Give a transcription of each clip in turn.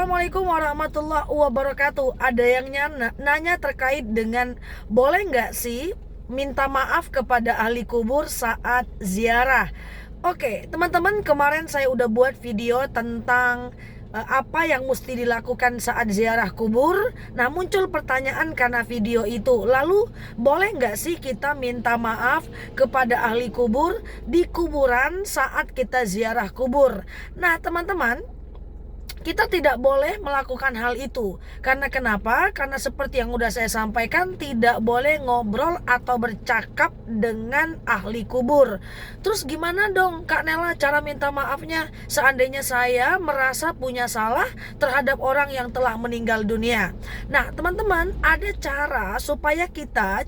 Assalamualaikum warahmatullahi wabarakatuh. Ada yang nanya terkait dengan boleh nggak sih minta maaf kepada ahli kubur saat ziarah. Oke, teman-teman, kemarin saya udah buat video tentang apa yang mesti dilakukan saat ziarah kubur. Nah, muncul pertanyaan karena video itu. Lalu, boleh nggak sih kita minta maaf kepada ahli kubur di kuburan saat kita ziarah kubur? Nah, teman-teman, kita tidak boleh melakukan hal itu. Karena kenapa? Karena seperti yang udah saya sampaikan, tidak boleh ngobrol atau bercakap dengan ahli kubur. Terus gimana dong Kak Nela cara minta maafnya seandainya saya merasa punya salah terhadap orang yang telah meninggal dunia? Nah, teman-teman, ada cara supaya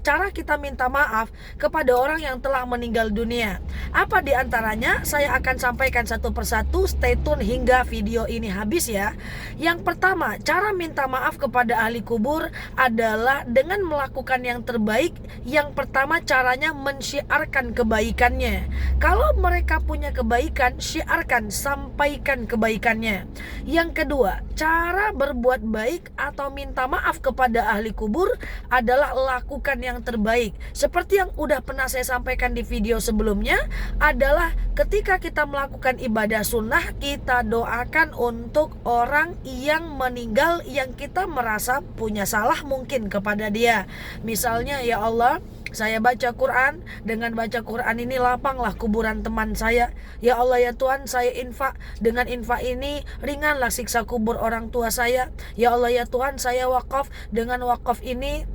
cara kita minta maaf kepada orang yang telah meninggal dunia. Apa diantaranya? Saya akan sampaikan satu persatu. Stay tune hingga video ini habis ya. Yang pertama, cara minta maaf kepada ahli kubur adalah dengan melakukan yang terbaik. Yang pertama, caranya mensyiarkan kebaikannya. Kalau mereka punya kebaikan, syiarkan, sampaikan kebaikannya. Yang kedua, cara berbuat baik atau minta maaf kepada ahli kubur adalah lakukan yang terbaik. Seperti yang udah pernah saya sampaikan di video sebelumnya, adalah ketika kita melakukan ibadah sunnah, kita doakan untuk orang yang meninggal yang kita merasa punya salah mungkin kepada dia. Misalnya, ya Allah, saya baca Quran, dengan baca Quran ini lapanglah kuburan teman saya. Ya Allah ya Tuhan, saya infak, dengan infak ini ringanlah siksa kubur orang tua saya. Ya Allah ya Tuhan, saya wakaf, dengan wakaf ini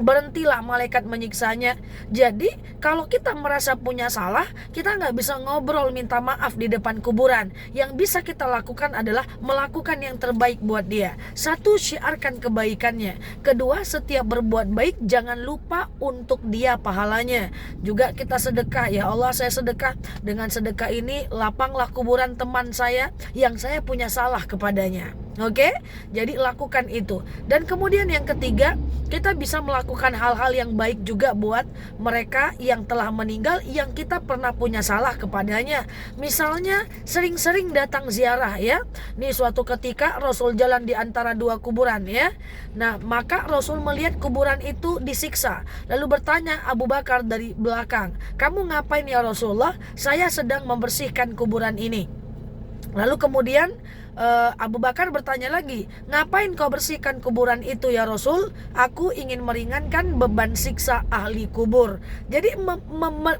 berhentilah malaikat menyiksanya. Jadi kalau kita merasa punya salah, kita nggak bisa ngobrol minta maaf di depan kuburan. Yang bisa kita lakukan adalah melakukan yang terbaik buat dia. Satu, syiarkan kebaikannya. Kedua, setiap berbuat baik jangan lupa untuk dia pahalanya. Juga kita sedekah. Ya Allah, saya sedekah, dengan sedekah ini lapanglah kuburan teman saya yang saya punya salah kepadanya. Oke, jadi lakukan itu. Dan kemudian yang ketiga, kita bisa melakukan hal-hal yang baik juga buat mereka yang telah meninggal yang kita pernah punya salah kepadanya. Misalnya sering-sering datang ziarah ya. Nih, suatu ketika Rasul jalan di antara dua kuburan ya. Nah, maka Rasul melihat kuburan itu disiksa. Lalu bertanya Abu Bakar dari belakang, "Kamu ngapain ya Rasulullah?" "Saya sedang membersihkan kuburan ini." Lalu kemudian Abu Bakar bertanya lagi, "Ngapain kau bersihkan kuburan itu ya Rasul?" "Aku ingin meringankan beban siksa ahli kubur." Jadi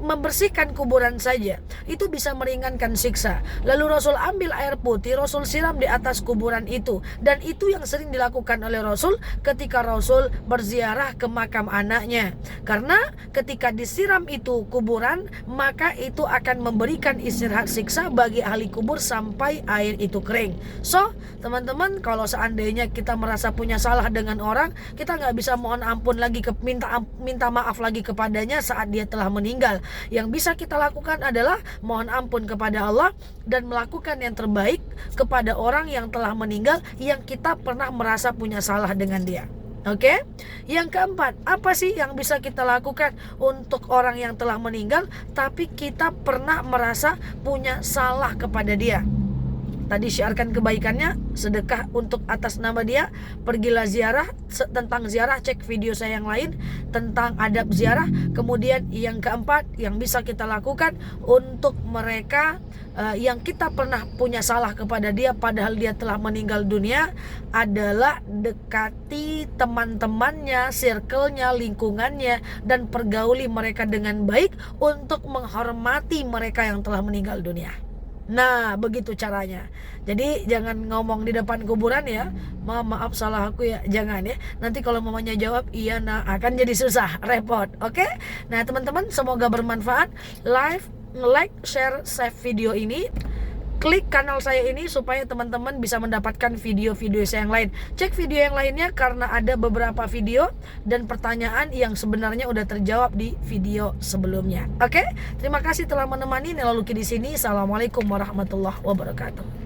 membersihkan kuburan saja itu bisa meringankan siksa. Lalu Rasul ambil air putih, Rasul siram di atas kuburan itu. Dan itu yang sering dilakukan oleh Rasul ketika Rasul berziarah ke makam anaknya. Karena ketika disiram itu kuburan, maka itu akan memberikan istirahat siksa bagi ahli kubur sampai air itu kering. So, teman-teman, kalau seandainya kita merasa punya salah dengan orang, kita nggak bisa mohon ampun lagi, minta maaf lagi kepadanya saat dia telah meninggal. Yang bisa kita lakukan adalah mohon ampun kepada Allah dan melakukan yang terbaik kepada orang yang telah meninggal yang kita pernah merasa punya salah dengan dia. Oke? Yang keempat, apa sih yang bisa kita lakukan untuk orang yang telah meninggal tapi kita pernah merasa punya salah kepada dia? Tadi syiarkan kebaikannya, sedekah untuk atas nama dia, pergilah ziarah. Tentang ziarah cek video saya yang lain tentang adab ziarah. Kemudian yang keempat yang bisa kita lakukan untuk mereka yang kita pernah punya salah kepada dia padahal dia telah meninggal dunia adalah dekati teman-temannya, circle-nya, lingkungannya, dan pergauli mereka dengan baik untuk menghormati mereka yang telah meninggal dunia. Nah, begitu caranya. Jadi jangan ngomong di depan kuburan ya, maaf salah aku ya, jangan ya. Nanti kalau mamanya jawab iya nah, akan jadi susah, repot. Oke? Nah, teman-teman, semoga bermanfaat. Like, share, save video ini. Klik kanal saya ini supaya teman-teman bisa mendapatkan video-video saya yang lain. Cek video yang lainnya karena ada beberapa video dan pertanyaan yang sebenarnya udah terjawab di video sebelumnya. Oke? Terima kasih telah menemani. Nela Luki di sini. Assalamualaikum warahmatullahi wabarakatuh.